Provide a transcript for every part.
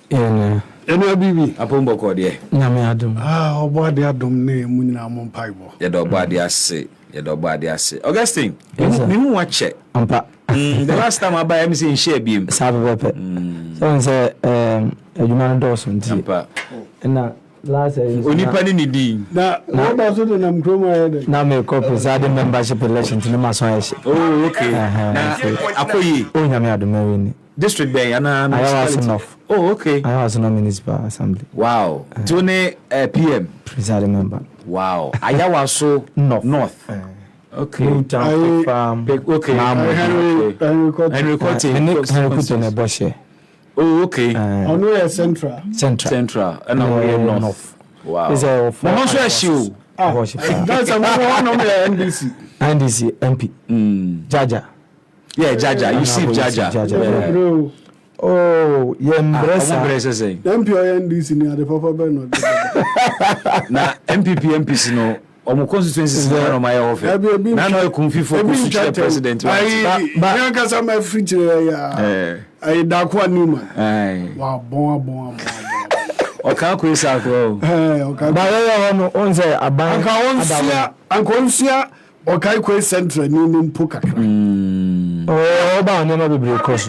Yeah. Eno bibi. Apombo ko de. Nyame adom. Obo ade adom ne mu nyina mo mpaibo. Ye do obo ade ase. Augustine, me who watch it. Ampa. The last time I buy me say share beam. Sabe pepe. So say adwuma no dɔɔso nti. Ampa. Na last onipa ni di. Na what do you nam kromo head? Na me ko presiding membership election to ma so ayɛ. Oh, okay. Na akoyi. O nyame adom ni. District Bay and Oh, okay. I was no municipal assembly. Wow. Tune PM presiding member. Wow. I was so north. Okay. Okay. Henry Kote. Oh, okay. On where central. And now north. Wow. Is a show. That's a one on the NDC MP. Jaja. Yeah, Jaja. You see Jaja. Bro. Oh, yeah, Mbresa say. MPO NDC near the Papa Bernard. Na MPC no. Omo constituencies na my office. Na no kunfi focus to president. But yanka some feature ya. Ai da kwa nima. Wa bon. Oka ko isa ko. Oka. Ba ya no on say aban. Anka onsia okai ko central ni mpo kakra. Oh, ba on no be break cross.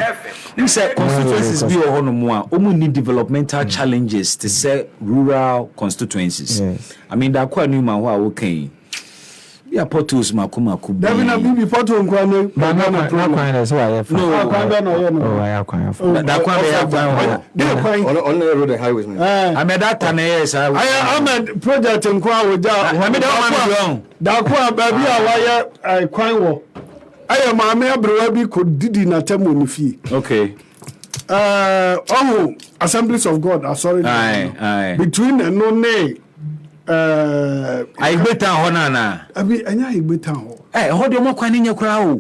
You say constituencies be ohono mo a omu need developmental challenges to say rural constituencies. Yes. I mean da kwa new man ho a wo kan. Ya portals makumaku. David na bibi portal nkwa no. Ba na kwan so ya fa. No, kwan be no ye no. Oh, ya kwan fa. Da kwa be ya kwan. Dey kwan. On the road the highways man. I made that time yes. I am project nkwa wo ja. I made that one. Da kwa ba bi a wa ye kwan wo. Aye maame abrewa bi ko didi na temo ni fie. Okay. Assemblies of God, sorry. Aye. Between no ne I better honana. Abi anya igbeta ho. Ho de mo kwani nya kura o.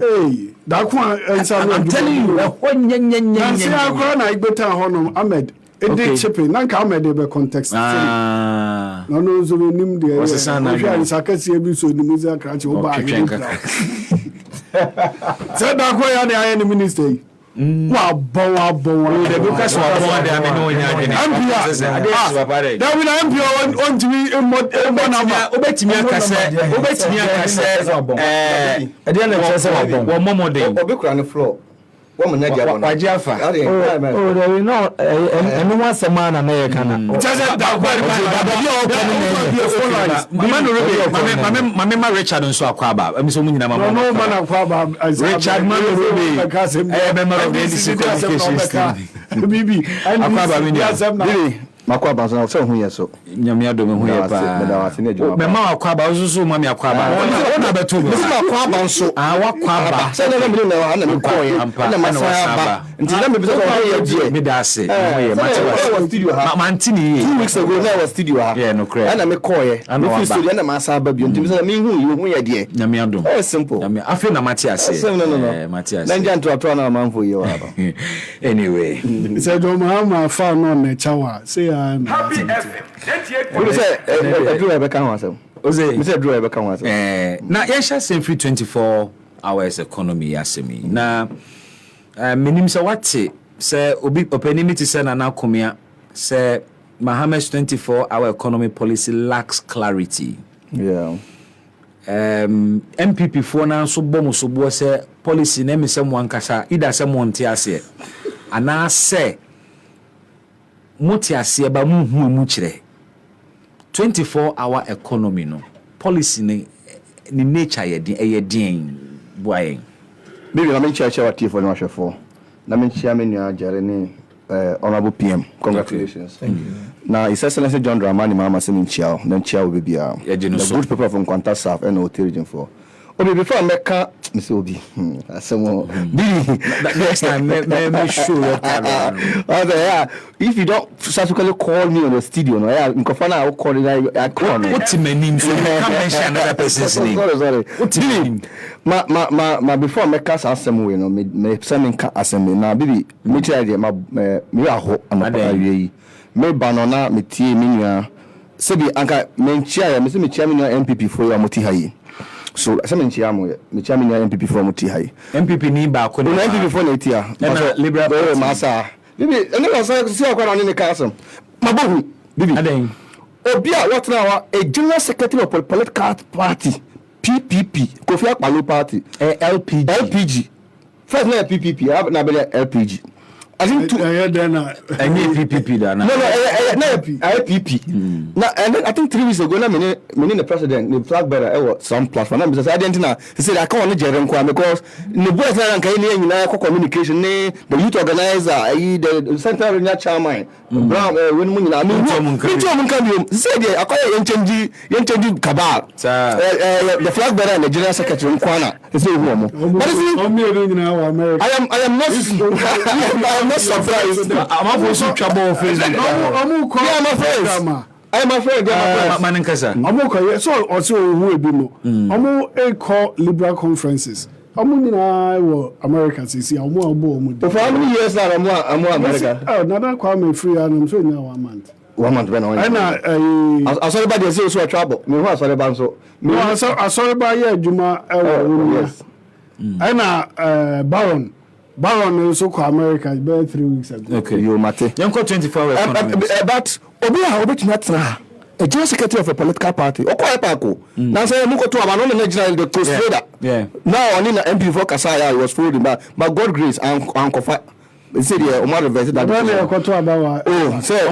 Da kwa ensa no. I'm telling you, ho nya. Nansi akwa na igbeta ho no Ahmed. Ede chipping nanka Ahmed be context. No zo nim de. What's the na sakasi e bi so ni muzi akra che wo ba. Say da kwa ya ne aye ni minister. Wa bon. The because wa bon de ame no nya de. Ampia. Da we na ampia on timi obetimi akase. E dey na chese wa bon. Wo momode. Obekura ne floor. Wo manya dia bon. Wajiafa. Oh, there no anyone semana na ye kana. Chese da kwa Mama no Richard nso akwa ba. Emi so munyina mama. No man akwa ba. Richard Manobe. Member of the NDC communications. Bibi. Akwa ba mi Makwa ba so hu ye so. Nyame adom hu ye pa. Mema akwa ba so mama akwa ba. Ona beto be. Akwa ba nso. Wakwa ba. Se na me na na me koye. Na masaya ba. Nti na me bi so ko ye die. Me da ase. Mo ye was studio ha. Mantini. 2 weeks ago na was studio ha. Yeah, no credit. Na me koye. Me fi studio na masaya ba bi. Nti me so me hu ye die. Nyame adom. Oh simple. Nyame afi na mati ase. No. Mati ase. Na nja nto na manfo ye wa ba. Anyway. Say do ma fa no na chawa. Say Happy FM. We say Drew Rebecca wasem. Oze. Me say Drew Rebecca wasem. Na yesha sem free 24 hours economy yasemi. Na minim se wate se obi openimity se na nakomia se Mohammed's 24-hour economy policy lacks clarity. Yeah. MPP for na so bomo so bo se policy na me se mo ankasa ida se mo nte ase. Ana se moti ase ba mu hu mu kire 24-hour economy no policy ni nature ye din boyen maybe na me chacha what for no hwefo na me chia me nua jare ni honorable PM congratulations. Thank you. Now His Excellency John Dramani Mahama se me chia na chia we bia the good people from Kwanta South and Hotel region for Obi before Mecca, Miss Obi. Next time, make sure. If you don't subsequently call me on the studio, no, I will call it. I call it. What's my name? Can't mention another person's name. Sorry. What's your name? Ma before Mecca assembly, no, me sending assembly. Now, baby, me tell you, me a ho, I'm a me banana, me tea, me ya. Sebi anka me chia, me se me chia me MPP for your moti hayi. So some chairman MPP from Mutihai. MPP ni ba ko MPP for Netia. Liberal Massa bibi ene na say see akwa na ne kasem mabohu bibi adan obi a what now a general secretary of political party PPP Kofi Akpalo party LPG first na PPP na be LPG I think any PPP da na IPP now and then I think 3 weeks ago na me the president the flag bearer some platform na be say identity he said I can't want jere nko because the boys na nkan ni nyina communication ne the youth organizer the central regional chairman Brown when mu nyina me kan bi say dey akoya yen change cabal the flag bearer and the general secretary nkwana he say who mo but I am not surprised. I'm not so trouble Facebook. I'm afraid. Maninkasa. I'm so also who will be more. I'm call liberal conferences. I'm in America. See, I'm more. For how many years now? I'm America. Oh, now Kwame free and I'm so now 1 month. 1 month when I saw about the so trouble. Me who sorry about so. I saw about yeah Juma. Yes. And Baron also called America about 3 weeks ago. Okay, you mate. Yanko 24 hours. But obi a obi tuna a general secretary of a political party. Okwa epako. Na say mu ko to aba no na general the co-trader. Yeah. Now only na MP for Kasaya was folding but God grace and kofa. They said yeah, Omar reverted that. Oh, say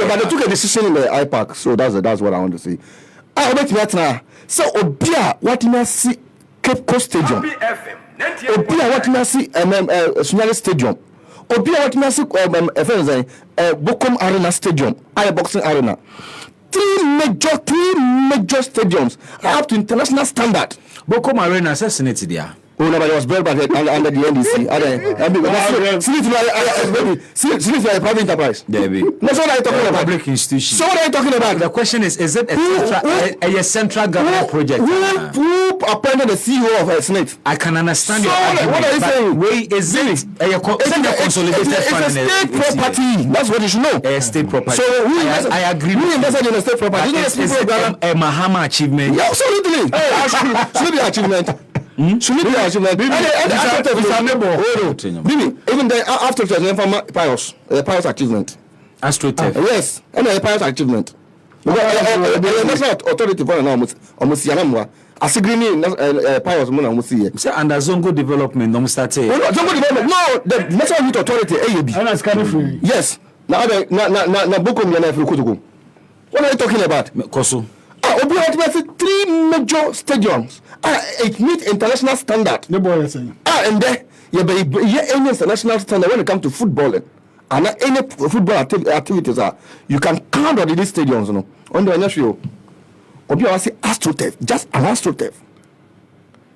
but they took a decision in the IPAC. So that's what I want to say. I obi tuna so obi a what na see Cape Coast Stadium. Obi a what na see Sunyani Stadium. Obi a what na see Bokom Arena Stadium, boxing arena. Three major stadiums up to international standard. Bokom Arena assassinated there. Oh, nobody was built under the NDC. Sleep like a private enterprise. Debbie. That's what I'm talking about. Public institution. So what are you talking about? The question is it a central government project? Who appointed the CEO of Senate? I can understand your argument. What are you saying? Wait, is it a consolidated fund? It's a state property. That's what you should know. A state property. So I agree. Who invested in a state property? Is it a Mahama achievement? Yeah, absolutely. Should it be achievement? Should it be achievement? Even then, after the Pius achievement. AstroTurf. Yes, and a Pius achievement. The national authority for almost Yanamwa. As a green Pius Mona say under Zongo development, no start. No, Zongo development. No, the national youth authority AUB. And that's kind of free. Yes. Now Bokom Yana Fukutuku. What are you talking about? Koso. Obi ultimately 3 major stadiums. It meets international standard. The boy is saying. And there, any international standard when it comes to footballing and any football activities you can count on these stadiums, you know. On the show, Obi was say AstroTurf, just an AstroTurf.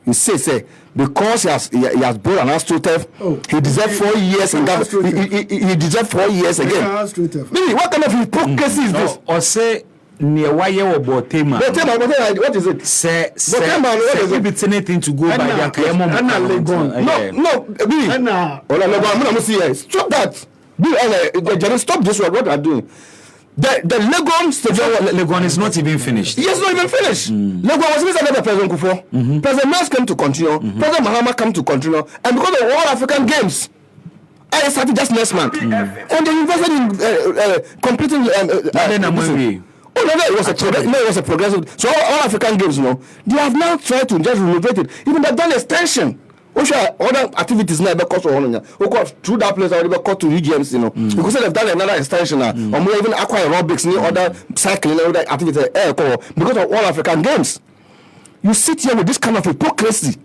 You say because he has built an AstroTurf, he deserves 4 years and he deserves 4 years again. Maybe what kind of hypocrisy is this? Or say near why Botema. What is it? Say if it's anything to go by No, stop that. Stop this one. What are doing? The Legon stadium. Legon is not even finished. Yes, not even finished. Legon was visited by President Kufuor. President Mas came to continue. President Mahama came to continue. And because of all African Games, I started just next month. And they invested in completing. It was a progressive. So all African Games, they have now tried to just renovate it. Even they've done extension. Other activities now because of through that place already got to UGMs, because they've done another extension now. Or more even aqua aerobics, other cycling, other activities, because of all African Games. You sit here with this kind of hypocrisy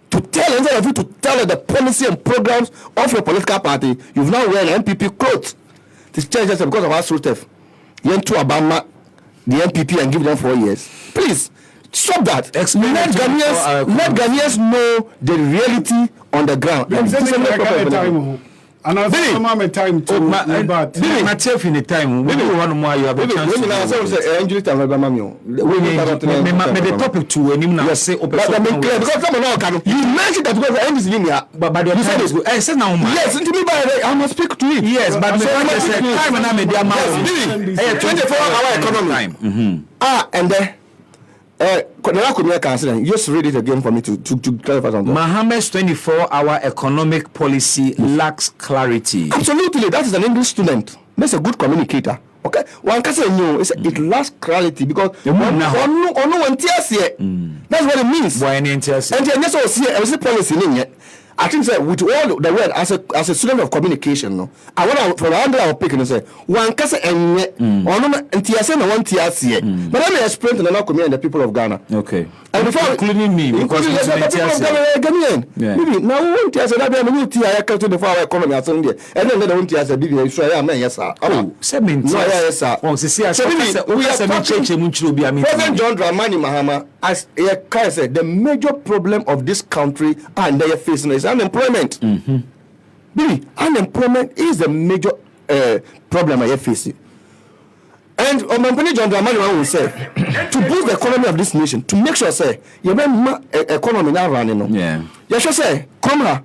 to tell instead of you to tell the policy and programs of your political party, you've now wearing MPP clothes. This change just because of our SOTF. You went to Obama, the MPP, and give them 4 years. Please. Stop that. Let Ghanaians know the reality on the ground. And I'll time to myself in the time. Maybe one more you have a chance. The topic to when you say because you mentioned that because the end is linear. But you said this. I said now. Yes, to me by I must speak to it. Yes, but time and I made 24-hour economy. And then Just read it again for me to clarify something. Mohammed's 24-hour economic policy lacks clarity. Absolutely, that is an English student. That's a good communicator. Okay, one can say no. It lacks clarity because that's what it means. Why any interest? And then also see policy in it. I think that with all the word as a student of communication, no, I want to from under our pick and say one can say and TSA no one TSA. But let me explain to the Nakomi and the people of Ghana. Okay. And before including me, because the people of Ghana, maybe now we want TSA that we need TSA to the far economy as India, and then they don't TSA be Israel, man, yes, sir. Oh, 17. No, yes, sir. Oh, see, we are President John Dramani Mahama, as Kai said, the major problem of this country and they are facing is unemployment. Unemployment is the major problem I are facing. And President John Dramani Mahama will say, to boost the economy of this nation, to make sure, say, you economy now running. Yeah. You should say, come here.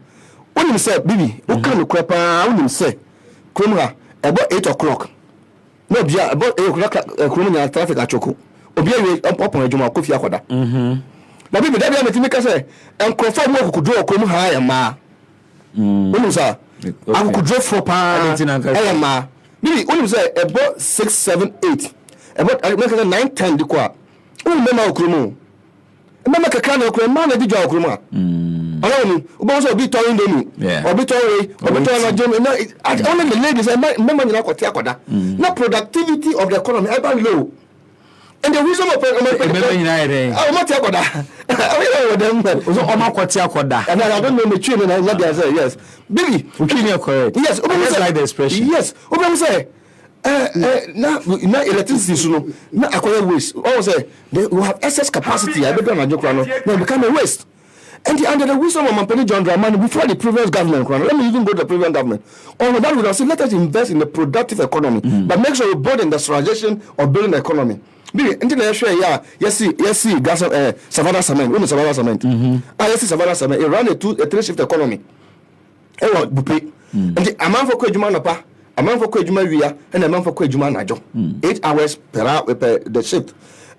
When you say, baby, what kind of crap? When you say, come here, about 8 o'clock. No, about 8 o'clock, traffic at Choco. Obia up on a Juma Kofi Akoda. Now, baby, that make say, and confirm what could draw come high and ma. When you say, I could draw for pa, ma. Maybe when you say about 6, 7, 8, about I make 9, 10 the qua. Oh, remember Okrumo. Remember Kakano Okrumo, man, I did your Okruma. Alone, also be told me, or be told, or be told, only the ladies, I remember you know, no productivity of the economy, I buy low. And the reason of and I don't know the children and what they say, yes. Baby, correct. Yes, like the expression. Yes, say now electricity, now acquire waste. Also, they will have excess capacity. I better not joke around. Now become a waste. And under the wisdom of President John Dramani before the previous government, let me even go to the previous government. On that, we will say, let us invest in the productive economy, but make sure we build industrialization of building the economy. Savannah Cement. When Savannah Cement, yes, Savannah Cement. It ran a 3-shift economy. And the amount for Kwejuma Napa, amount for Kwejuma Ria, and amount for Kwejuma Najo. 8 hours per hour per the shift.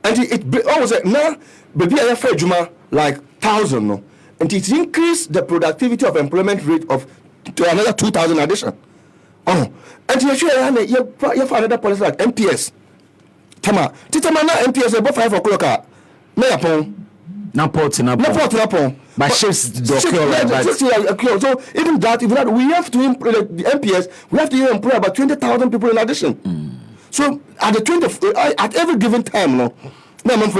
And it always now, baby, I have Juma like 1,000, no. And it increased the productivity of employment rate of to another 2,000 addition. Oh, and you have another policy like MPS. Tama na MPS about 5 o'clock. Na yapon. Na port. But shifts so even that, we have to employ the MPS. We have to employ about 20,000 people in addition. So at every given time, no. But in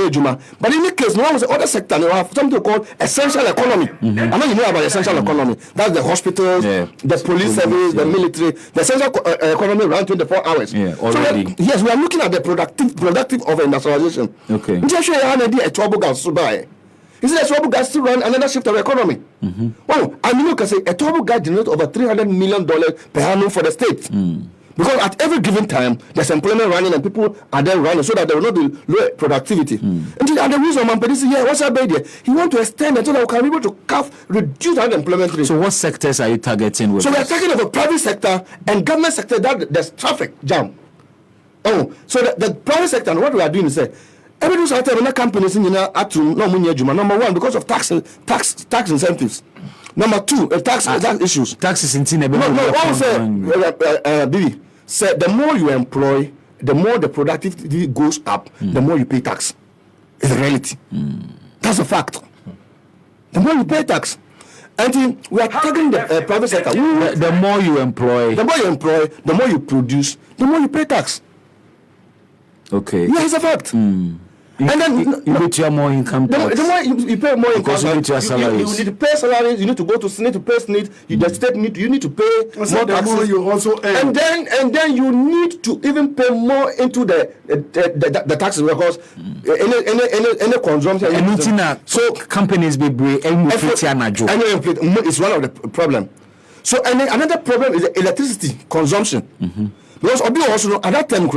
the case, no one was other sector. You have something called essential economy. I know you know about essential economy. That's the hospitals, the police service, the military. The essential economy runs 24 hours. Yeah, already. So yes, we are looking at the productive of industrialization. Okay. Just show you how a trouble gas to buy. Is it a trouble gas to run another shift of economy? Oh, I mean, you can say a trouble gas generates over $300 million per annum for the state. Because at every given time, there's employment running and people are there running so that there will not be low productivity. And the reason man says, what's up, baby? He wants to extend it so that we can be able to reduce unemployment rate. So what sectors are you targeting with? So we are talking about private sector and government sector that there's traffic jam. Oh, so the private sector, and what we are doing is every companies in number one, because of tax incentives. Number two, tax issues. Taxes in Bibi said the more you employ, the more the productivity goes up, the more you pay tax. It's a reality. That's a fact. The more you pay tax. And we are targeting the private sector. The more you employ, the more you produce, the more you pay tax. Okay. Yeah, it's a fact. And then you get your more income tax. The more you pay more income tax, you need your salaries. You need to pay salaries. You need to go to SNIT to pay SNIT. The state you need to pay more taxes. You also earn. And then you need to even pay more into the taxes because any consumption. So companies be it's one of the problem. So and then another problem is the electricity consumption. Because also at that time,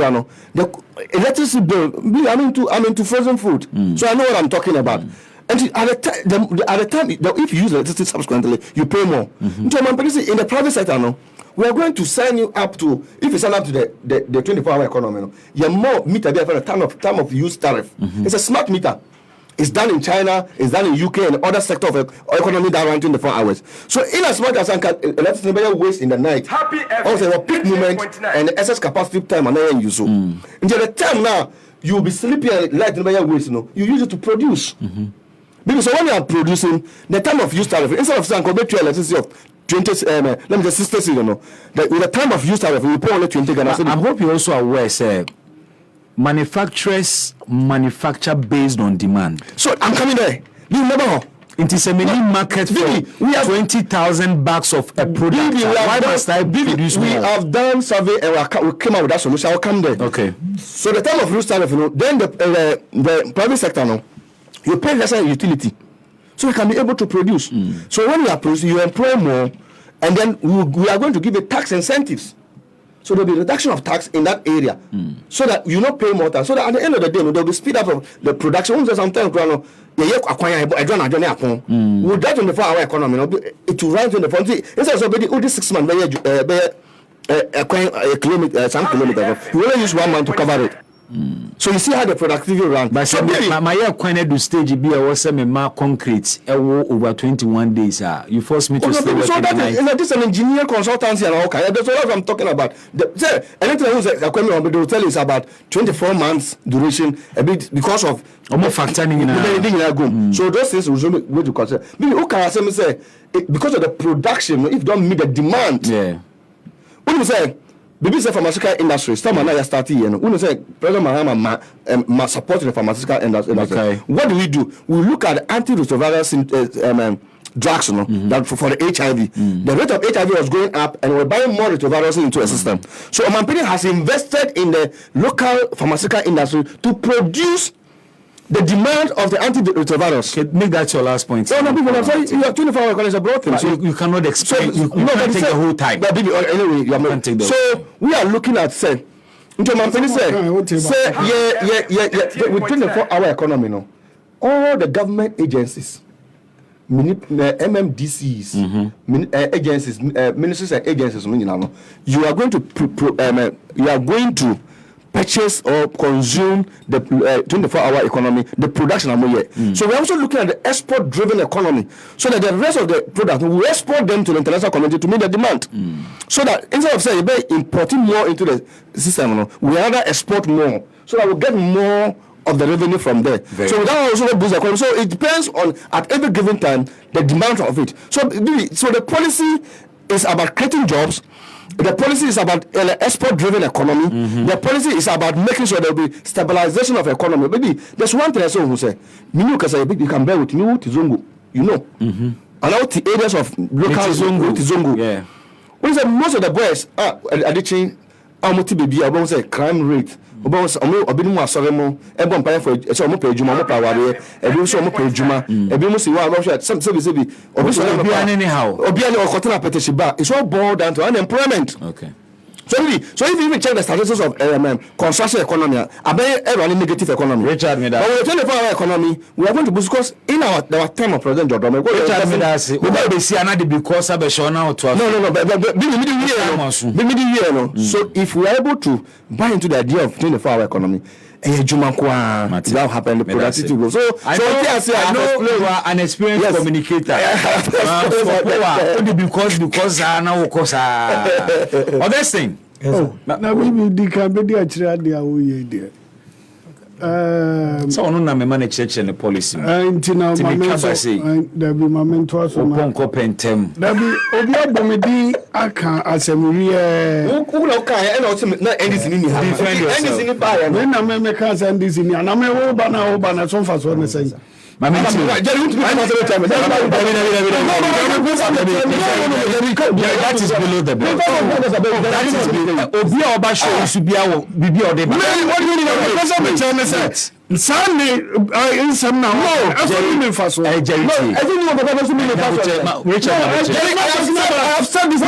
the electricity bill, I'm into frozen food, so I know what I'm talking about. And at the time, if you use electricity subsequently, you pay more. So in the private sector, we are going to sign you up to, if you sign up to the 24-hour economy, you're more meter there for a time of use tariff. It's a smart meter. It's done in China, it's done in UK and other sector of economy that run 24 hours. So in as much as electricity waste in the night, Happy also peak movement and excess capacity time and then use so. Until the time now you will be sleeping and light waste, you use it to produce. Because so when you are producing, the time of use tariff, instead of saying compared to electricity of 20, let me just 60, with the time of use tariff, we pay only 20 Ghana cedi. I hope you also are aware, sir. Manufacturers manufacture based on demand. So I'm coming there. You remember? It is a mini market for we have 20,000 bags of a product. Why must I produce more? We have done survey and we came out with that solution. I'll come there. Okay. So the time of use tariff, then the private sector, you pay lesser utility, so you can be able to produce. So when you are producing, you employ more, and then we are going to give you tax incentives. So there will be reduction of tax in that area, so that you not pay more tax. So that at the end of the day, there will be speed up of the production. Sometimes with that 24-hour economy, it will run 24 hours. Instead of already 6 months, a kilometer, some kilometers, you only use 1 month to cover it. So you see how the productivity runs. But so my kind of stage be I was my concrete over 21 days. You force me to stay working so that is an engineer consultancy and all kind. That's what I'm talking about. Anything I will tell you is about 24 months duration, a bit because of factoring in. So those things will go to consider. Who can say because of the production, if don't meet the demand? Yeah. What do you say? Bibi say pharmaceutical industry. Some now starting here. When you say President Mahama supporting the pharmaceutical industry. Okay. What do? We look at antiretroviral drugs, that for the HIV. The rate of HIV was going up, and we're buying more retrovirals into a system. So Omampini has invested in the local pharmaceutical industry to produce the demand of the antiretrovirals. Okay, make that your last point. No, people are saying you have 24 hours is a broad thing. So you cannot explain. You can't take the whole time. But anyway, you can't take so we are looking at say. Into Mampini say with 24-hour economy, all the government agencies, MMDCs, agencies, ministries and agencies, you are going to purchase or consume the 24-hour economy, the production. So we're also looking at the export-driven economy, so that the rest of the product we export them to the international community to meet the demand. So that instead of saying importing more into the system, we rather export more, so that we get more of the revenue from there. So that also boosts the economy. So it depends on at every given time the demand of it. So the policy is about creating jobs. The policy is about export-driven economy. The policy is about making sure there will be stabilization of economy. Maybe there's one thing I saw who say, you can bear with me, Tizungu, allow the areas of local Tizungu. Yeah. When say most of the boys are addiction, baby, I won't say crime rate. Obi mu asore mu ebo mpaye for so mo pa ejuma mo pa ware ebi so mo pa ejuma ebi mo si wa mo some say obi so obi anyhow obi ani okotena petition ba it's all boiled down to unemployment. Okay. So if you even check the statistics of construction economy, running negative economy. Richard Mida. But with the 24-hour economy, we are going to boost because in our time of President John Drama. Richard Mida say, we will see another because of Shona to us. No. But so if we are able to buy into the idea of 24-hour economy, that happened. The productivity will. So I know you are an experienced communicator. Because I know because other thing. Now we can be the actually so no na me manage church and the policy. Until now, there be my mentor. So Ponko Pentem. There be Obia Bomedi Aka Assembly. Who and also not anything in anything in buy. When I make us and this in and I'm a Obana, some fast one say. My man, that is below the belt. That is below. Obia Obasho should be our BB or the. What do you mean? Sunday in some now. I have said this.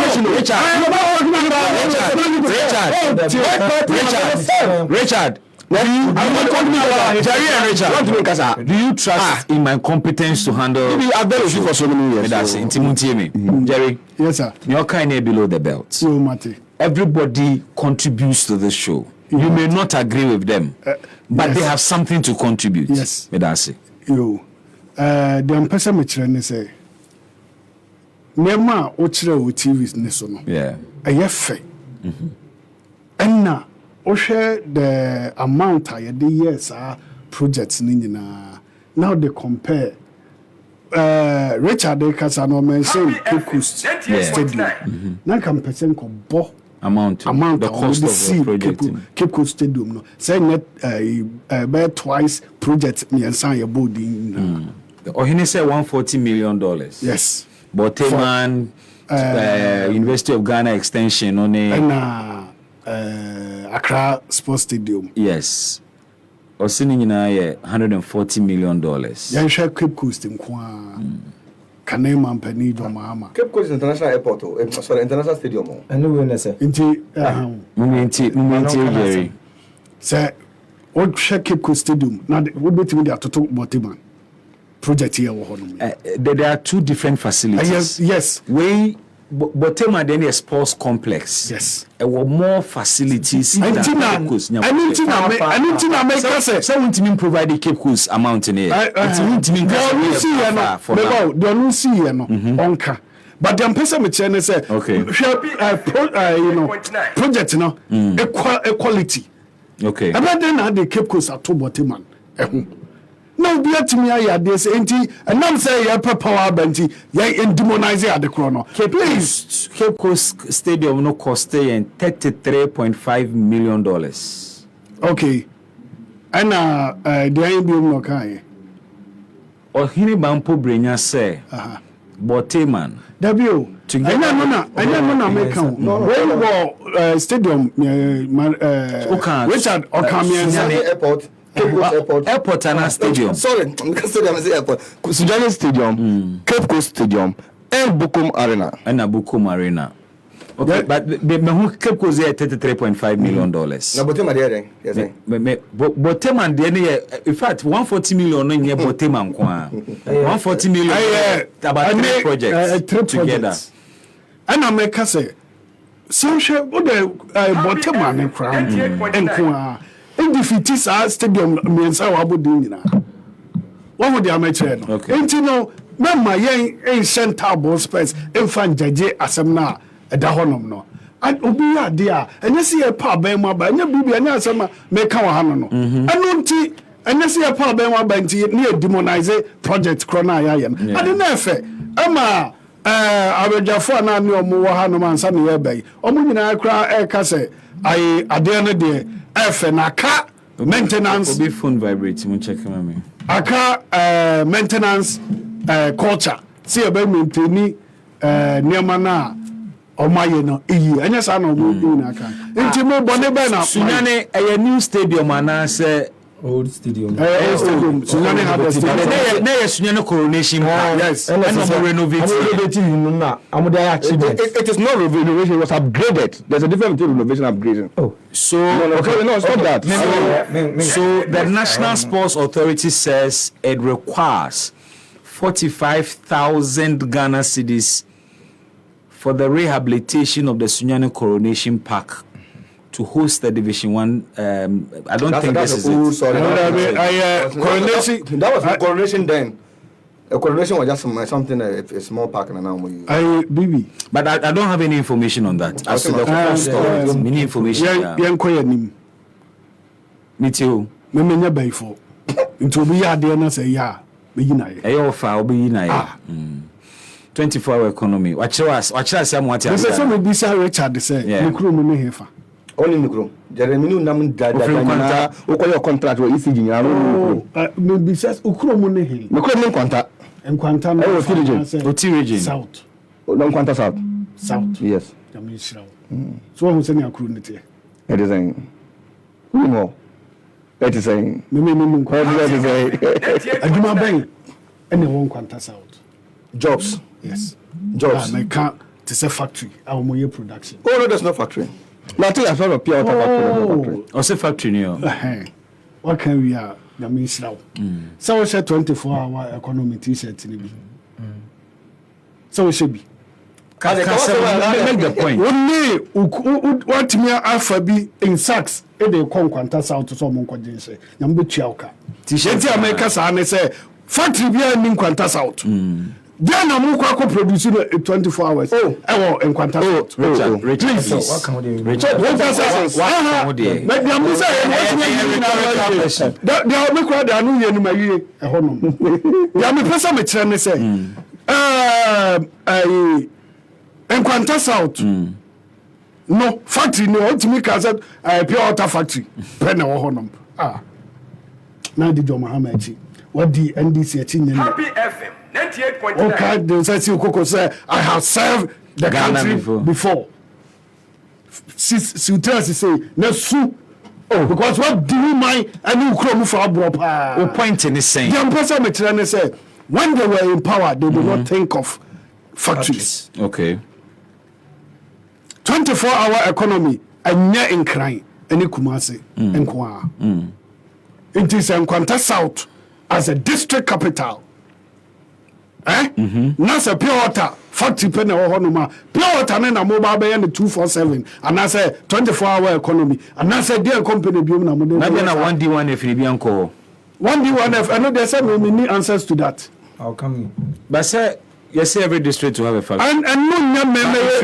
Richard. Do you trust in my competence to handle? I've done it for so many years. That's it. Jerry. Yes, sir. You're kind of below the belt. So, Mati. Everybody contributes to this show. You may not agree with them, but they have something to contribute. Yes. That's it. yo deɛ mpɛ sɛ mekyerɛ ne sɛ nneɛma a wokyerɛ wɔ tv ne so no ɛyɛ fɛ ɛnna wohwɛ the amount a yɛde yɛ saa project no nyinaa now they compare Richard kasa no mention Cape Coast Stadium na nka mpɛ sɛ nkɔbɔ amount the cost of the project Cape Coast Stadium no say net about twice project miensan ye boarding Ohene say $140 million. Yes. Boteman University of Ghana extension on Accra Sports Stadium. Yes. Osini nyina ye $140 million. Yan share Cape Coast nkwa. Kanema mpani do mahama. Cape Coast International Airport, sorry, International Stadium. Anyway, nese. Inti Mumenti Jerry. Say what share Cape Coast Stadium. Now we between the Atoto Boteman project here wo hono. There are two different facilities. Yes. We Boteman then a sports complex. Yes. There were more facilities than Cape Coast. I need to make us say we need provide the Cape Coast amount in here. It's we need to don't see you know onka. But the person me say okay. Project no equality. Okay. About then the Cape Coast at Boteman. No be at me I dey say enti and now say ya power banti ya demonize at the chrono. Please Cape Coast Stadium no cost $33.5 million. Okay. And the ain't be no kai. Ohini Bampo Brenya say Boteman W I know make count. When stadium Richard Okamian Airport. Cape Coast Airport and Stadium. Sorry, stadium is airport. Sudan Stadium, Cape Coast Stadium, and Bukum Arena. And Bukum Arena. Okay, but the Cape Coast is $33.5 million. No, Boteman there, yes. Boteman there, in fact, $140 million in Boteman. $140 million about three projects together. And I make us say, so share what the Boteman and crown and defeat our stadium means our body. What would the amateur? Okay. And you know, Mamma Yang ain't sent our ball space and find Jaje Asamna at the Honum no. And Ubia dear, and you see a pub Bema by no baby and Asama make our Hanono. And non tea, and you see a pub Bema by near demonize project Crona Yan. I didn't have Emma. I will just for no more Hanuman Sunny Abbey. Omuna cry air casse. I adena de F and Aka maintenance. Be phone vibrating. Check me. Aka maintenance culture. See a baby maintaining Niamana or my no e. And yes, I know doing Aka. Intimo Bonebana Sunyane a new stadium and I say old stadium. Stadium. Sunyane had a stadium. Sunyane coronation. Yes. And I'm renovating. It is not renovation, it was upgraded. There's a difference between renovation and upgrading. Oh. So okay, no, stop that. So the National Sports Authority says it requires 45,000 Ghana cedis for the rehabilitation of the Sunyane Coronation Park to host the Division 1. I don't think this is it. Sorry. Coronation. That was coronation then. A coronation was just something, a small park and now we. Bibi. But I don't have any information on that. As to the cost of many information. Me too. Me menya bay for. Into be ya there na say ya. Me yina ye. Eyo fa obi yina ye. 24-hour economy. Watch us am what you. Say me be say Richard say. Me kuro mu ne hefa. Only micro. Jeremy nam dada. Okoyo contract with ECG nyaro. Me be say ukuro mu ne he. Me kuro me kwanta. Enkwanta na. Oti region. South. No kwanta south. South. Yes. Jami shirawo. So who say na kuro ne te. It is saying. Who more? It is saying. Me What is it saying? Aduma ben. Ene won kwanta south. Jobs. Yes. Jobs. I can't. It's a factory. Our moye production. Oh no, there's no factory. Nothing as well as pure water factory. Or say factory new. What can we are? The means now. So we say 24-hour economy T-shirt in it. So we should be. Make the point. Only what me alphabet in sacks. They come quanta south to some conjunction. Number Chiauka. T-shirt America say factory bi ani Nkwanta South dia na mo kwa produce no 24 hours ewo Nkwanta South Richard but dia mo say dia me kwa da no ye no mawie eho no dia me pesa me kire ne say Nkwanta South no factory no ultimate kaza pure water factory pen wo ho no na di John Mahama what the NDC achieve Happy FM 98.9 okay they say Koko say I have served the Ghana country before si tell us say na su because what do you mind any ukro for abro pa o point in the same the person me tell say when they were in power they did not think of factories. Okay. 24-hour economy anya in crime any Kumasi Nkwa. It is Nkwanta South as a district capital. Nasa pure water factory pen or honoma pure water na mobile bay and 247 and I say 24-hour economy and I say dear company biom na model. Maybe na 1D1F ni bianco. 1D1F I know there's some many answers to that. How come? But say you say every district to have a factory. And no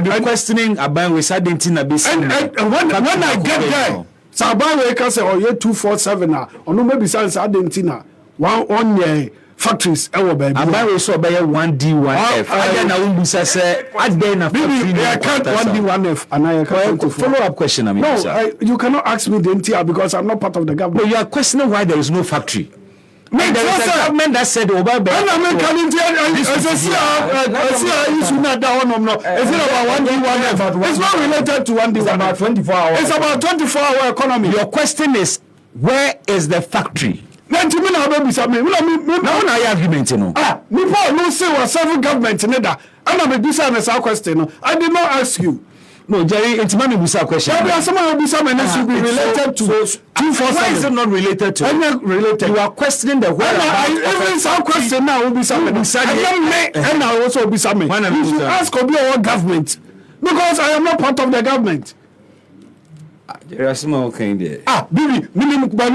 be questioning about we said in Tina be and when I get there Sabawe can say oh yeah 247 na or no maybe sans Argentina one year factories ewo baby about we so be 1D1F again na umbusa say again na factory I can't 1D1F and I can't follow up question I mean no you cannot ask me the NTR because I'm not part of the government. No, you are questioning why there is no factory. There is a government that said I it's not related to 1D1F. It's about 24 hours. It's about 24-hour economy. Your question is, where is the factory? Now I argument, you know. Before no say was several government neither. I'm not be a question. I did not ask you. No, Jerry, it's money we say question. There are some of these should be related to 247. Why is it not related to? I'm not related. You are questioning the whereabouts. Even some question now will be something. And I also be something. You should ask of your government because I am not part of the government. There are small kind there. Bibi, minim kwa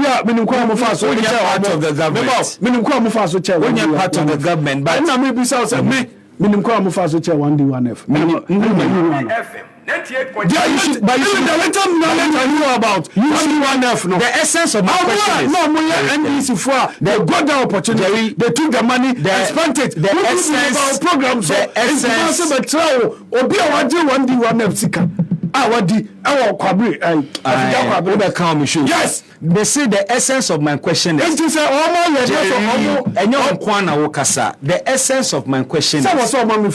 mufaso. When you are part of the government. Minim kwa mufaso chair. When you are part of the government, but na me be say minim kwa mufaso chair 1D1F. FM 98.9 But you should knowledge I know about 1D1F no. The essence of my question is no NDC for they got the opportunity, they took the money, they spent it. The essence program so the essence obi a waje 1D1F sika wadi kwabre yes they say the essence of my question is the essence of my question is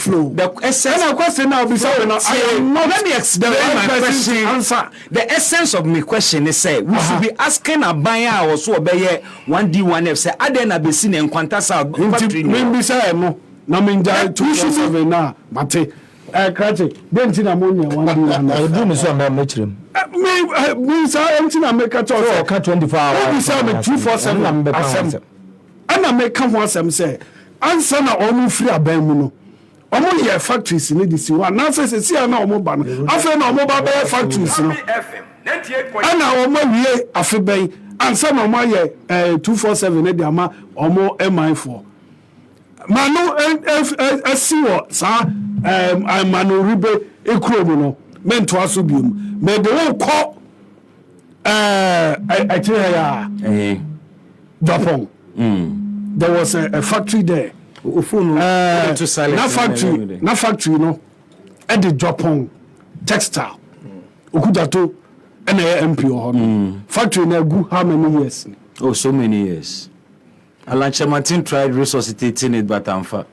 flow the essence of question now be let me explain my question answer the essence of my question is say we should be asking abaya or so obeye 1D1F say adena be seen Nkwanta South factory me say no na me nja 247 na mate Krache, denti na money 1D1F. Do me so am mechirem. Me say empty na make at all. So ka 24 hours. We say me 247 asem. Ana make ho asem say ansa na omu free aban mu no. Omo ye factories ni di si wa na say si na omo ba no. Afa na omo ba be factories no. Ana omo wie afa ben ansa na omo ye 247 na di ama omo MI4. Manu asiwo sa Manu Ribe ekromu no mento aso biom me de won ko I tell ya Japan there was a factory there na factory no at the Japan textile okudato na MP ho no factory na gu how many years oh so many years Alan Chamatin tried resuscitating it but amfa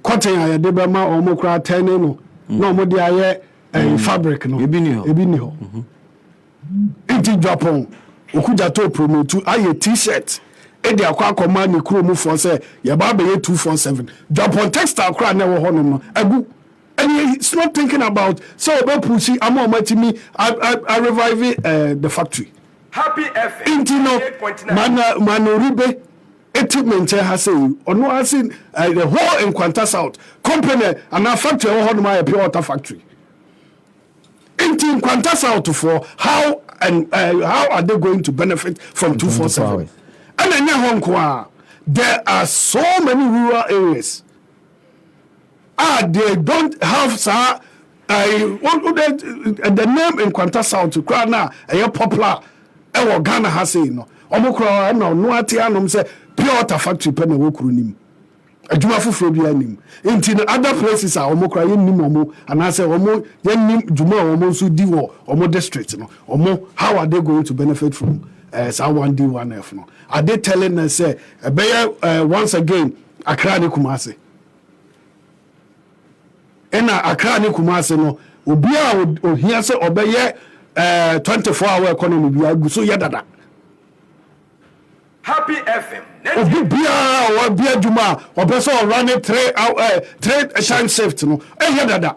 cotton aye de be ma omo kra tene no na omo de aye fabric no ebi ni ho iti Japan okudato promote aye t-shirt e de akwa akoma ni kro mu for say ye ba be 247 Japan textile kra na wo ho no agu and he's not thinking about so about pushing amo matimi I revive the factory Happy FM intino manoribe equipment has say or no has seen the whole Nkwanta South company and a factory or my pure water factory in Nkwanta South for how and how are they going to benefit from 247 and then there are so many rural areas. They don't have the name in Kwanta South to cry now. Popular. Ghana has say no. Omokra no atianom say pure water factory pen wokuru nim. Adwuma foforo bia nim. Enti other places are omokra nim omo and I say omo nim dwuma omo so di wo omo district no. Omo how are they going to benefit from SA1D1F no? Are they telling us say once again Accra ni Kumasi? Ena Accra ni Kumasi no obi a ohia say obeye 24-hour economy bia guso yedada. Happy FM. Obi bia or bia juma or person running 3 times shift no. Yedada.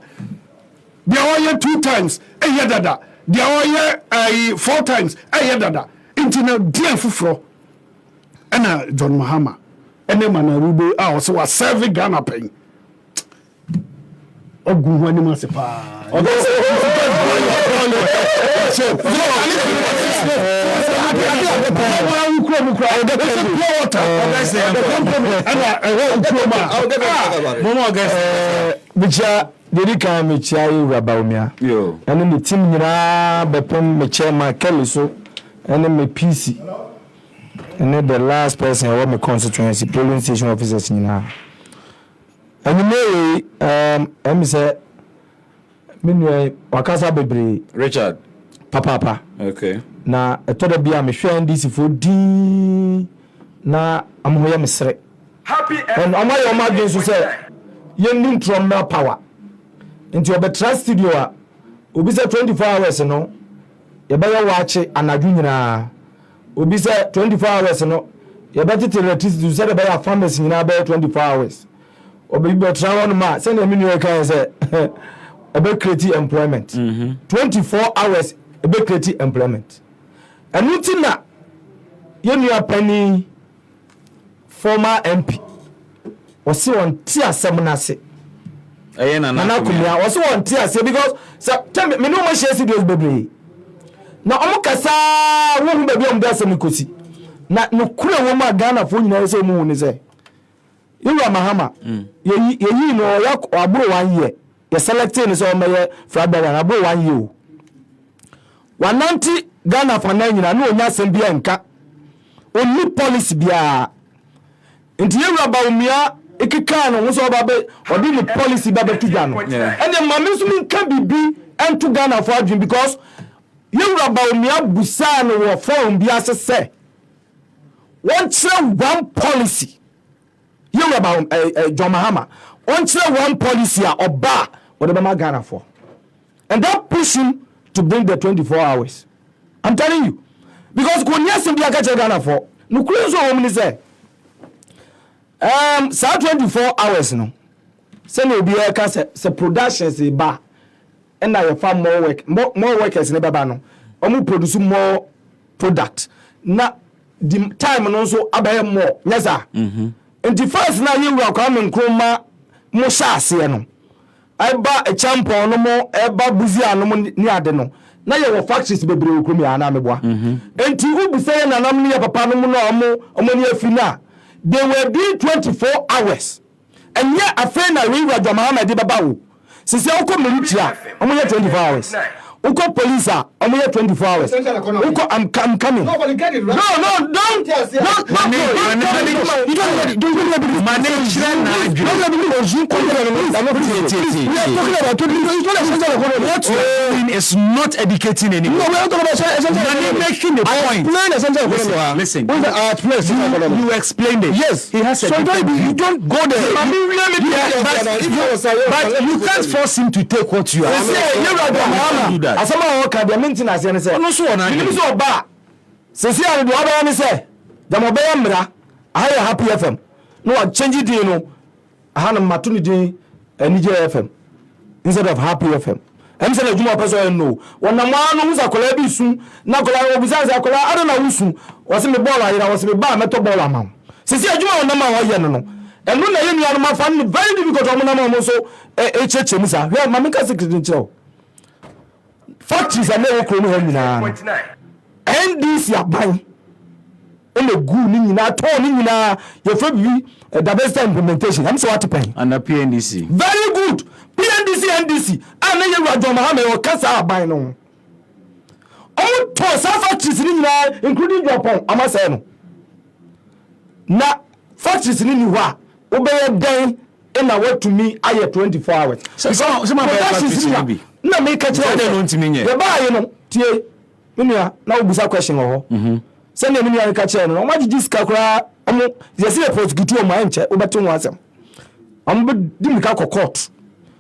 Dia oye 2 times. Yedada. Dia oye 4 times. Yedada. Intina dia fufro. Ena John Mahama. Ene Manarube a so was serve Ghana pen. Ogun ho anima se pa. Bicha dedika mechia Rabaumia. Yo. And the team nyina bepem meche ma Kelly so and me PC. And then the last person I want my constituency polling station officers nyina. And you know em say minwe wakasa bebre Richard. Papa. Okay. Na etoda bia me hwe ndisi fo din na amhoya mesre. Happy And FM. amaye omadwen so say yenim trauma power. Nti obetra studio a obi say 24 hours no yebaya waache anadwu nyina. Obi say 24 hours no yebetete electricity say yebaya farmers nyina be 24 hours. Obi betra won ma say na minu kan say ebe create employment. 24 hours ebe create employment. And nutina yenua pani former MP wasi on tia seminase nana kumia wasi on tia se because me no ma share studios bebre na omo kasa wo hu ba bi om da sem kosi na no kure wo ma Ghana fo nyina se mu ni se Yura Mahama yeyi no ya aburo 1 year ye selecting ni so o meye Fradberry na aburo 1 year o wananti Ghana for na nyina no onya sem bia nka oni policy bia nti Yura Baumia ikika no so ba be odi ni policy ba be tuga no ene mame so nka bibi entu Ghana for adwin because Yura Baumia busa no wo form bia se one policy Yura John Mahama one policy a oba what be Ghana for and that push him to bring the 24 hours. I'm telling you. Because when you see Ghana for, no crazy woman is there. 24 hours no. Say no be a say production say ba. And now you find more workers in the no. Omu produce more product. Na the time and also abaye more. Yes sir. And the first now you will come in kroma mo sha ase no. Eba a champion no mo eba buzia no mo ni ade no na ye wo factories bebre okumi ana meboa enti u bi say na nam ne papa no mo no omo ni afina they were doing 24 hours and yet afei na Yura Mahama de baba wo sisi uko militia omo ye 24 hours uko police omo ye 24 hours uko I'm coming no get it right don't is not educating anyone. No, we are talking about making the point. Listen. You explained it. Yes, he has. So you don't go there. But you can't force him to take what you are. Do that. Asama worker the maintenance and say. No so na. You so ba. Sisi ari do aba ni say. Jamo be mra. Ahaya Happy FM. No I change it you know. Ahana matuni din NJ FM instead of Happy FM. Em say na juma person no. Wona mo anu musa kola bi sun na kola obisa za kola ado na wusun. Wose me ball ayira wose me ba meto ball amam. Sisi ajuma wona ma wo ye no no. Enu na ye nua no ma fa ni very difficult o mo na mo so echeche musa. Hwe ma me ka secret nchiro. Factories are never crony here now. NDC aban. ɛna gu ni nyinaa tɔn ni nyinaa yɛfrɛ bibi diversity implementation ɛm sɛ wate pɛn and the PNDC very good PNDC NDC a na yɛwura John Mahama wɔ kasa aban no ɔmo tɔ saa factories ni nyinaa including Japan amasɛɛ no na factories ni hɔ a wobɛyɛ dɛn ɛna watumi ayɛ 24 hours sɛ ma bɛyɛ factories ni bi na meka kyerɛ no ntimi nyɛ yɛbaayɛ no tie menua na wobusa question wɔ hɔ sɛnea menua nka kyerɛ no ɔmagyegye sika koraa ɔmo yɛsɛ yɛ prosecute ɔmo ankyɛ wobɛte ho asɛm ɔmo bɛdi mika kɔ court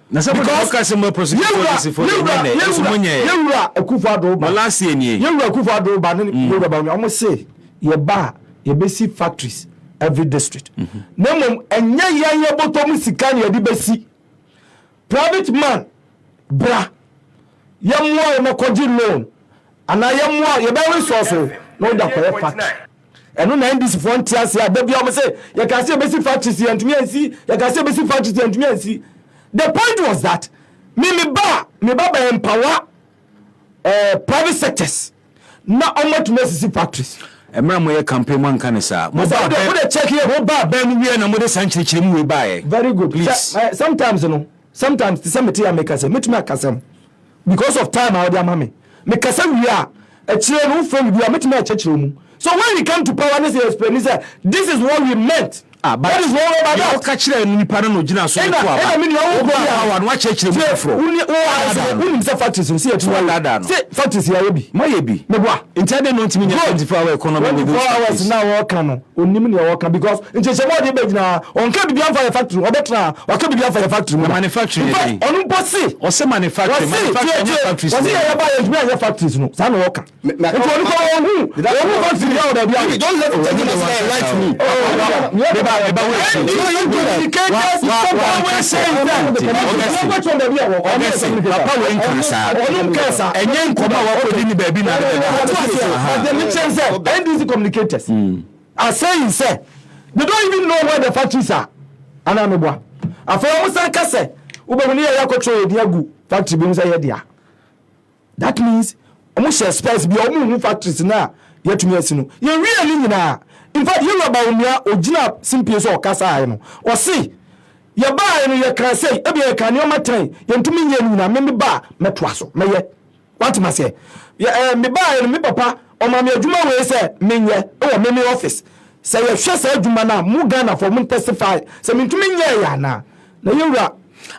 na sɛ bɛka sɛ mo prosecute for yɛwura Akufo-Addo ba last year nie yɛwura Akufo-Addo ba ne yɛwura ba ɔmo se yɛba a yɛbɛsi factories every district na mmom ɛnyɛ yɛn yɛbɔtɔ mu sika ne yɛde bɛsi private man bra yɛmmoa yɛ kɔgye loan anaa yɛmmoa yɛbɛwe sɔɔso na woda kɔyɛ factory ɛno na NDC foɔ nte ase a da bia ɔmo sɛ yɛka sɛ yɛbɛsi factories yɛntumi ansi yɛka sɛ yɛbɛsi factories yɛntumi ansi the point was that me ba bɛ empower private sectors na ɔmo tumi asisi factories ɛmra mo yɛ campaign mo anka ne saa mo ba check here mo ba mu wie na mo de sankyerɛkyerɛ mu we bae very good please sometimes the same make us me tumi akasam because of time I dey mama me kasa wie a akyire no from bi a me tumi akyerɛkyerɛ mu so when we come to power this explain say this is what we meant but that is what we about that ka kyerɛ nipa no gyina so to aba I mean you wa no akyerɛkyerɛ mu afro unim say factories so say factories ya bi ma ye bi me boa intende no ntimi nya 24 hour economy 24 hours now work no onim ne work because nkyɛkyɛ mo de be gyina onka bibia mfa factory obetra waka bibia mfa factory mu manufacturing onu bosi o se manufacturing factories o se ya ba ya factories no sa no work nti onu ko onu factory ya o da bia don't let it take me NDC communicators are saying say they don't even know where the factories are anamebwa afọ musa kase ubemuni ya control the agu factory bi musa dia that means omo share space bi omo hu factories na yetumi asinu ye really nyina in fact you about umia ogina simpie so okasa ayi no o si ye ba ayi no ye kan say e bi ye kan o matan ye ntumi nye nyina me ba metwa so meye what ma say me ba ayi no me papa o ma me adwuma we say menye o me office say ye hwe say adwuma na mu Ghana for mu testify say me ntumi nye ya na ye wura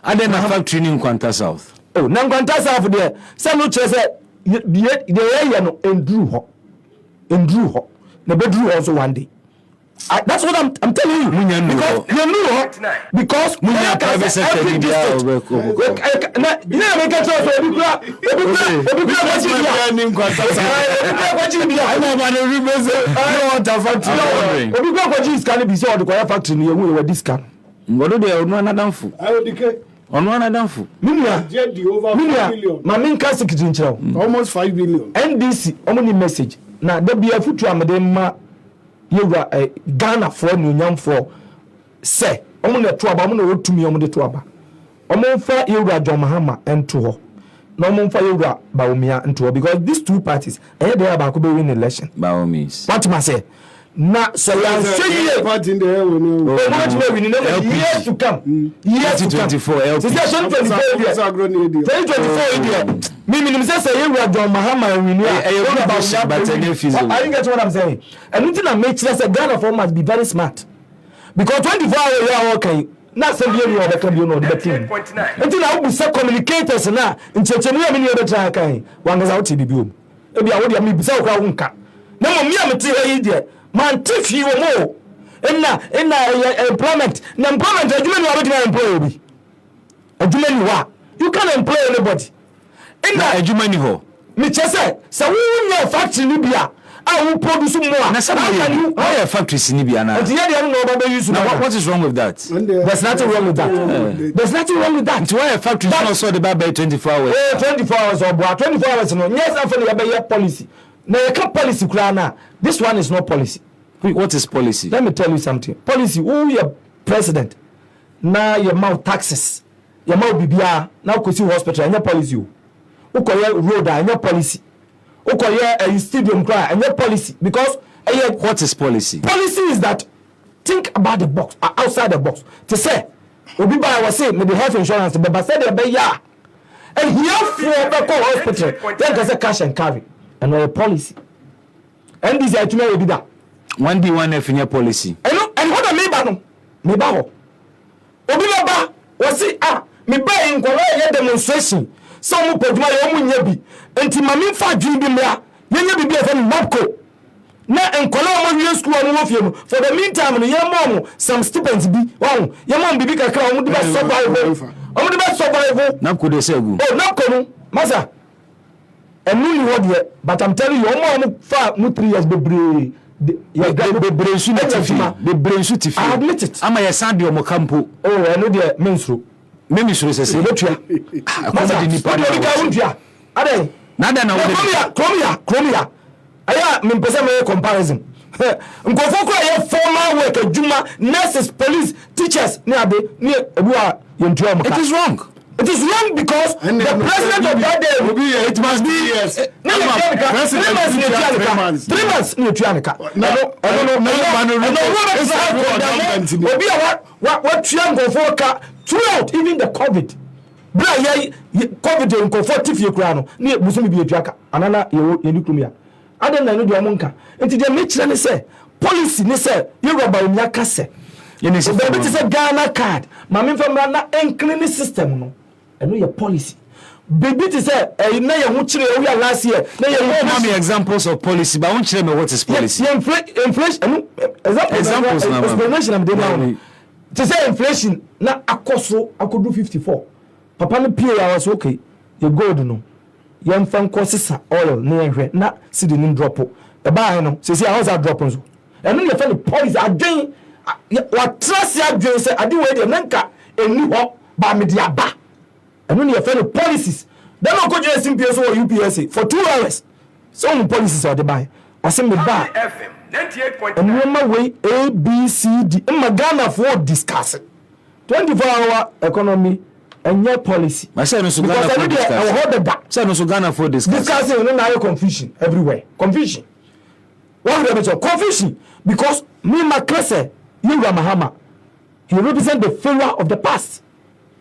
ade na factory ni Nkwanta South oh na Nkwanta South there say no chere say de ye no enduru ho na bedru also one day that's what I'm telling you because munya private sector every district na make it so factory ni ewu we discount ngodo de onu anadamfu onu anadamfu minia ma min ka secretary nchiraw almost 5 billion NDC omo ni message na da bia futu amede ma yewura Ghana for nunyam for say omo na to aba omo na wotumi omo de to aba omo fa yewura John Mahama ento ho na omo fa yewura Bawumia ento ho because these two parties they are back be win election Bawumis what ma say na so ya say party in the air we know years to come 2024 LP 2024 me say you John Mahama win but any feasible I get what I'm saying and nothing that makes us a Ghana for must be very smart because 24 hours you are okay na say you know that can you know the team until now we say communicators na nchechemu ya me ne betra kan wangaza uti bibiom e bia wo dia me bisa kwa wonka na mo me amete yi de man tifi wo mo enna employment na employment adwuma ni wabedi na employer bi adwuma ni wa you can employ anybody enna adwuma ni ho me chese se wo nya factory ni bia a wo produce more na some how factories ni bia na and here they no ba use now what is wrong with that there's nothing wrong with that there's nothing wrong with that why factories also the by 24 hours 24 hours or 24 hours no yes after the be policy na you can policy kura na this one is not policy. What is policy? Let me tell you something. Policy, who your president, na your mouth taxes, your mouth bibia, now could see hospital, and your policy. Who call your road, and your policy. okoye a stadium cry and your policy because what is policy? Policy is that think about the box, outside the box. To say, obi buy was say maybe health insurance, but say they be ya. And here for the hospital, then there's a cash and carry and a policy. And this is will be that. 1D1F in your policy. And what I mean by no, me ba ho. Obi ba was say me buy in Korea demonstration. Some poduma yo mu nya bi. Enti mame fa dwin bi mra. Nya bi bi e fa mapko. Na enkola mo wie school no wo fie mu. For the meantime no yemom some stipends bi. Wow, yemom bibi kakra mo de ba survive. Omo de ba survive. Napko de say go. Oh, napko no. Masa. Enu ni wo de, but I'm telling you omo fa mu 3 years bebre. The brain shoot tifi. I admit it. Ama ya sand yo mo campo. Oh, enu de mensro. Memi sure say Betua. Masa di nipa na. Ade. Nada na wo. Kromia. Aya me pese me comparison. Nkofo kura ye formal work adwuma, nurses, police, teachers, ni ade, ni ebua yentua mo. It is wrong. It is wrong because the president of that day it must be yes. 3 months. 3 months ni tuanika. Obi what tuankofo ka throughout even the COVID. Bra ye COVID nkofo tifie kura no ni busumi bi tuaka. Anana ye ni krumia. Adan na no de omonka. Enti de me kire ne say policy ne say ye roba omia ka say. Ye ne say be say Ghana card. Ma me fam na enclinic system no. Eno your policy. Baby to say na ye ho kire we last year. Na ye give me examples of policy, but I won't share me what is policy. Inflation examples now. Explanation am dey now. To say inflation na akoso akodu 54. Papa no pay I was okay. Ye gold no. Ye mfan kosisa oil na ehwe na cedi nim drop. E ba no say house are drop so. Eno ye fa the policy adwen what trust ya adwen say ade we dey nanka eni ho ba me dia ba. And when you have the policies, then I'll go to SMPS or UPSA for 2 hours. Some policies are the buy. I send me back. And one my way A, B, C, D. In my Ghana for discussing 24-hour economy and your policy. I said, no, so Ghana for discussing. So Ghana for discussing. And now confusion everywhere. Confusion. What would I mention? Confusion. Because me, my class, you Mahama, he represent the failure of the past.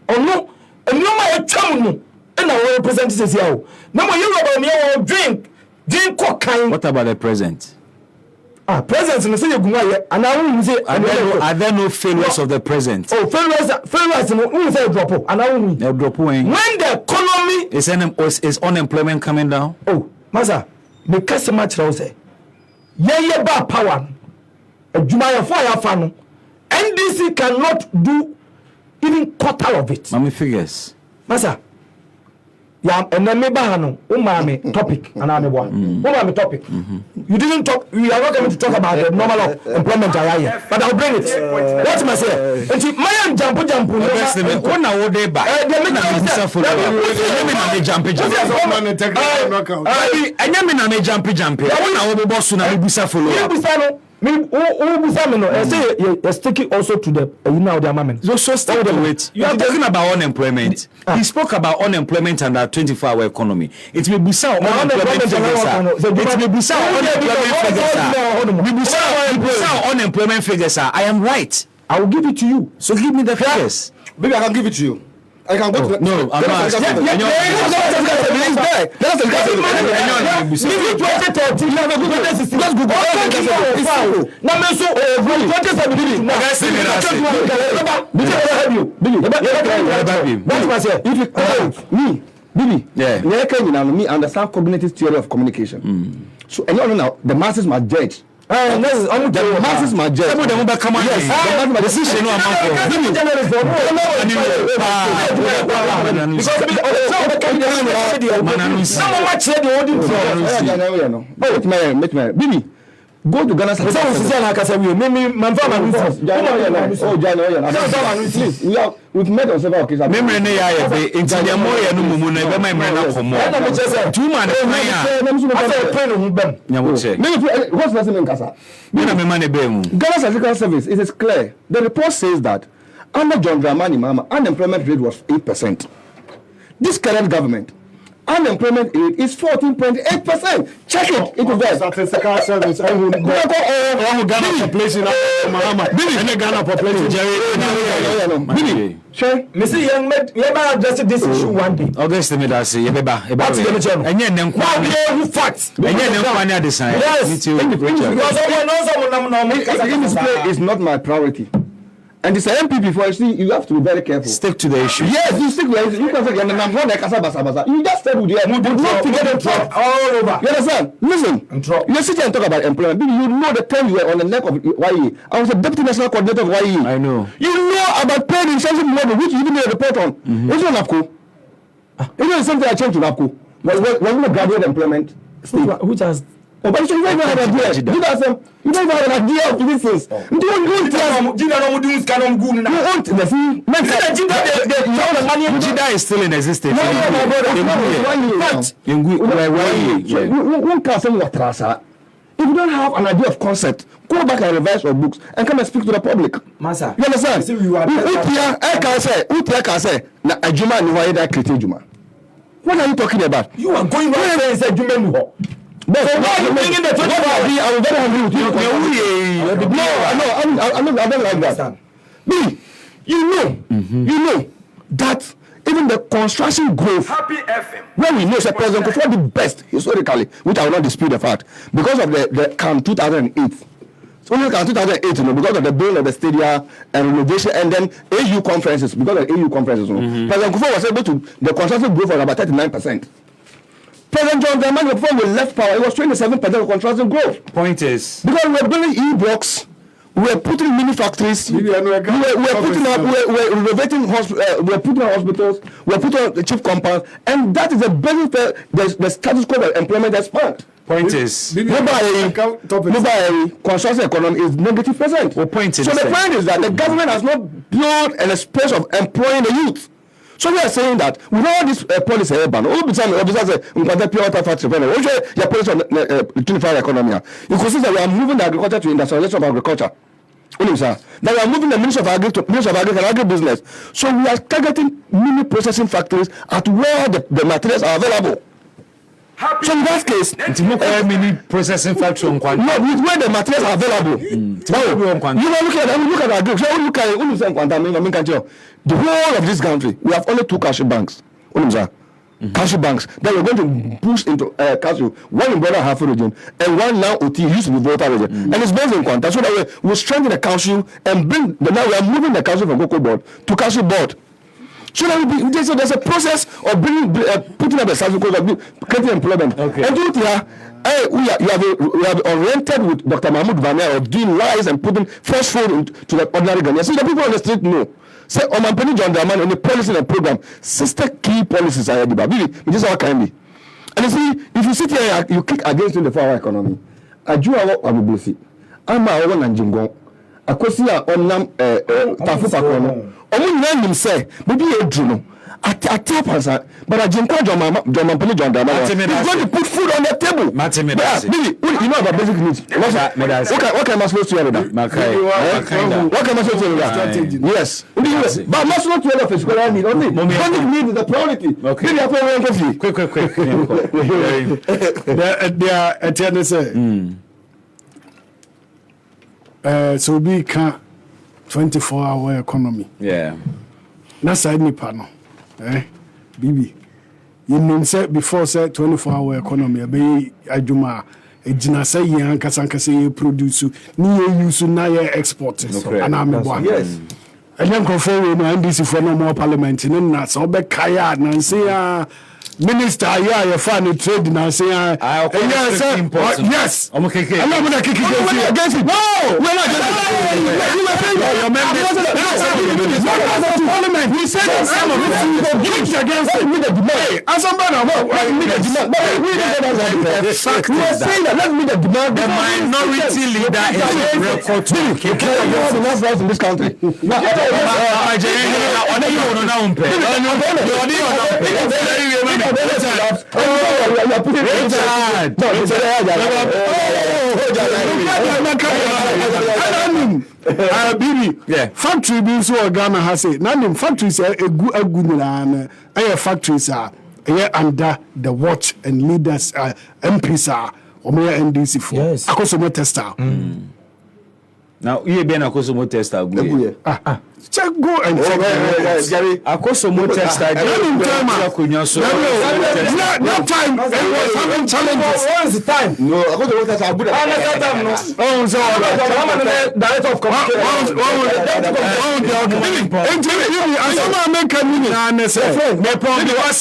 Or no? And no my chum and I represent this here. No more you about me drink cocaine. What about the present? Presents and say you go and I will say are there no failures of the present? Oh, failures no say drop and I will drop when the economy is unemployment coming down? Oh, masa me customer say ye ba power adwuma ya for ya fa no NDC cannot do even quarter of it. Mami figures. Masa. Ya and then me ba no umami topic and I'm umami topic. You didn't talk. We are not going to talk about the normal employment area, but I'll bring it. What am I saying? And my jump. When I would be back. Me sticky also to the now the amendment. So stick to it. You are talking about unemployment. He spoke about unemployment and our 24-hour economy. It will be so unemployment figures. I am right. I will give it to you. So give me the figures. Maybe I can give it to you. I can go to no, I'm not asking. Me understand cognitive theory of communication. So and you know the masses must judge. The masses must judge. Some of them will come on. Yes, the decision no Bibi, go to Ghana. We've met on several occasions. Memory ne ya ye be intidia mo ye no mumu na be mai na komo. Two man na ya. What's the name Kasa? Me na me man be mu. Ghana Statistical Service, it is clear. The report says that under John Dramani Mahama, unemployment rate was 8%. This current government, unemployment rate is 14.8%. Check it. It is there. Statistical service. Ghana population. Ghana population. Billy, sure. Mr. Young, you ever address this issue one day? August me that say yebeba. What's the mission? Enye nem kwa. Now facts. Enye nem kwa ni design. Yes. Because someone This is not my priority. And it's an MP before, you have to be very careful. Stick to the issue. Yes, you stick to the issue. You can say, you just stay with the not to get in trouble all over. You understand? Listen, you sit here and talk about employment. You know the time you were on the neck of YE. I was a deputy national coordinator of YE. I know. You know about paid incentive model, which you didn't need a report on. It's not NAPCO. You know something I changed to NAPCO. When we graduate employment, Which has but you don't even have an idea. You don't even have an idea of these things. You won't Jida is still in existence. If you don't have an idea of concept, go back and revise your books and come and speak to the public. Massa. You understand? What are you talking about? You are going right there and say Jumenu. But so why are you bringing the 25? I'm very angry with you. I don't like that. B, you know that even the construction growth, Happy FM. when we know the President Kufuor the best historically, which I will not dispute the fact, because of the CAN 2008. So only CAN 2008, because of the building of the stadium and renovation, and then AU conferences, because of AU conferences, President Kufuor was able to, the construction growth was about 39%. President John Dramani before we left power, it was 27% of construction growth. Point is, because we were building E-blocks, we were putting mini factories, we were putting up, we were renovating we were putting on hospitals, we were putting on the cheap compounds, and that is a basis the status quo of employment expand. Point is, Nobody construction economy is negative percent. Well, point is so the point is that the government has not built a space of employing the youth. So we are saying that with all this policy, all the time, pure water factory, your policy on the 24-hour economy, you can see that we are moving the agriculture to industrialization of agriculture. That we are moving the Ministry of Agriculture and Agribusiness. So we are targeting mini processing factories at where the materials are available. So in that case, mini processing factory on Kwanta. No, with where the materials are available. You look at agriculture. The whole of this country, we have only 2 cashew banks. Cashew banks that we're going to push into cashew. One in Border Half region and one now OT used to be Volta region. And it's based in Kwanta. So that we strengthen the cashew and bring now we are moving the cashew from cocoa board to cashew board. So that there's a process of putting up a service because of creating employment. Okay. And we have oriented with Dr. Mahmoud Vania of doing lies and putting fresh food to the ordinary Ghanaians. So the people on the street know. Say, Omampeni John Dramani on the policy and program, sister key policies are here. Really, this is how can be. And you see, if you sit here, you kick against the 4-hour economy. Ajuawo Abubusi, Ama Owo Nanjingon, Akosia Onam Tafu Pakono. Omu nyam say, maybe a druno. At Tapansa, but I didn't call John Mampeni John Dramani. He's going to put food on the table. Billy, you know about basic needs. What am I supposed to hear that? What am I supposed to hear that? Yes. But I'm not supposed to hear that physical need. Only basic need is the priority. Okay. Maybe I put one coffee. Quick. They are at the say. So we can 24-hour economy. yeah. Na side nipa no. Bibi. You know say before say 24-hour economy be adwuma ejina say yan kasankasa ye produce ni ye use na ye export and am boa. Yes. And then control we no NDC for no more parliament na so be kaya na say minister ya fan trade na say yes. I'm okay. I'm not kick against it. No, we're not against it. Parliament. We said some of it against it. As a man, let's meet the demand. We are saying that let's meet the demand. The minority leader is record to in this country. Factory being so Ghana has it. None factories are a good factories are ɛyɛ under the watch and leaders MPs ɔmoyɛ NDC for Yes. Akosomo tester. Now you be an Akosomo tester. Check go and check. Akosomo tester. No time. Having challenges. What is the time? No, I go to water so good. Oh, so Director of communication.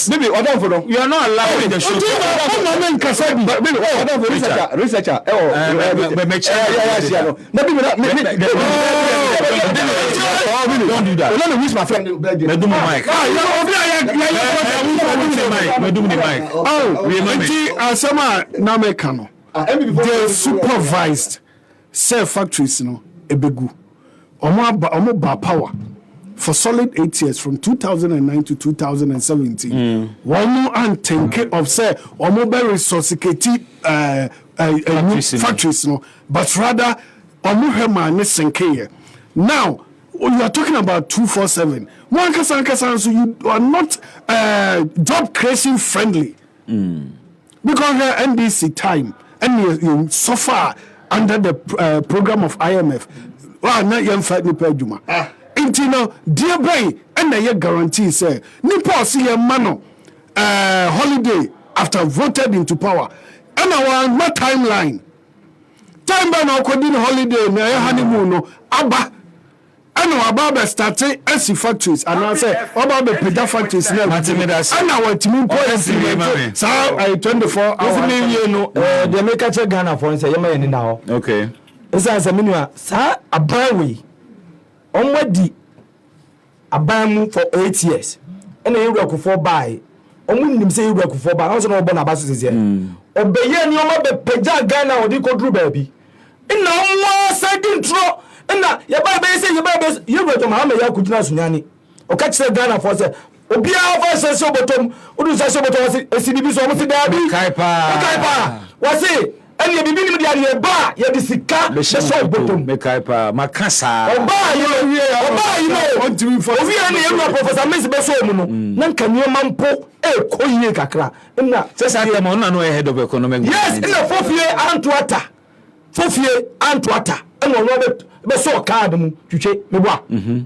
Maybe I don't follow. You are not allowed in the show. Researcher. Don't do that. Let me wish my friend. Medumo Mike. They supervised self factories, ebegu. Omo ba power for solid 8 years from 2009 to 2017. One and take of say omo be resuscitate factories, but rather omo hema ne senke. Now you are talking about 247. One kasan so you are not job creation friendly because your NDC time and you suffer under the program of IMF. Well, not young fight ni pejuma. Until now, dear boy, and the guarantee say nipo see a mano holiday after voted into power. And our my timeline. Time by now could holiday na honeymoon no aba. And our started SC factories and I say about the Peja factories now. And our team points so I 24 hours. The American Ghana for say yema ni now. Okay. Esa say minua sa abawe. Onwadi abamu for 8 years. And you work for buy. Omu nim say you work for buy. Also no born abaso say. Obeye ni omo be Peja Ghana odi kodru baabi. Ina omo say intro. Na yaba be say yaba be you go to Muhammad ya kujina sunyani o ka kire Ghana for say obia for say so botom odu say so botom say esibibi so mo say dabi kaipa wase ene bibi ni dia ye ba ye disika be so botom me kaipa makasa oba you want to for obi ene you professor Messi be so mu no na nka niema mpo koyie kakra na say say dem on na no head of economic yes ina fofie antuata ene no be so card mu twetwe meboa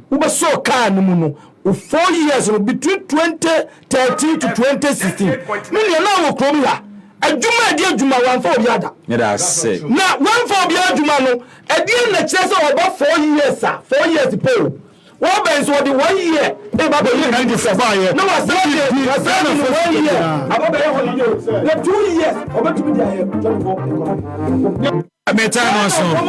wo be so card mu no 4 years no between 2013 to 2016 million na wo krom ya adwuma ade adwuma wan for obi ada that's say na wan for obi adwuma no ade na kire so oba 4 years 4 years pay wo ben so the 1 year e ba be year 94 year no was that year 1 year aba be holiday the 2 years oba to be there 24 me time on so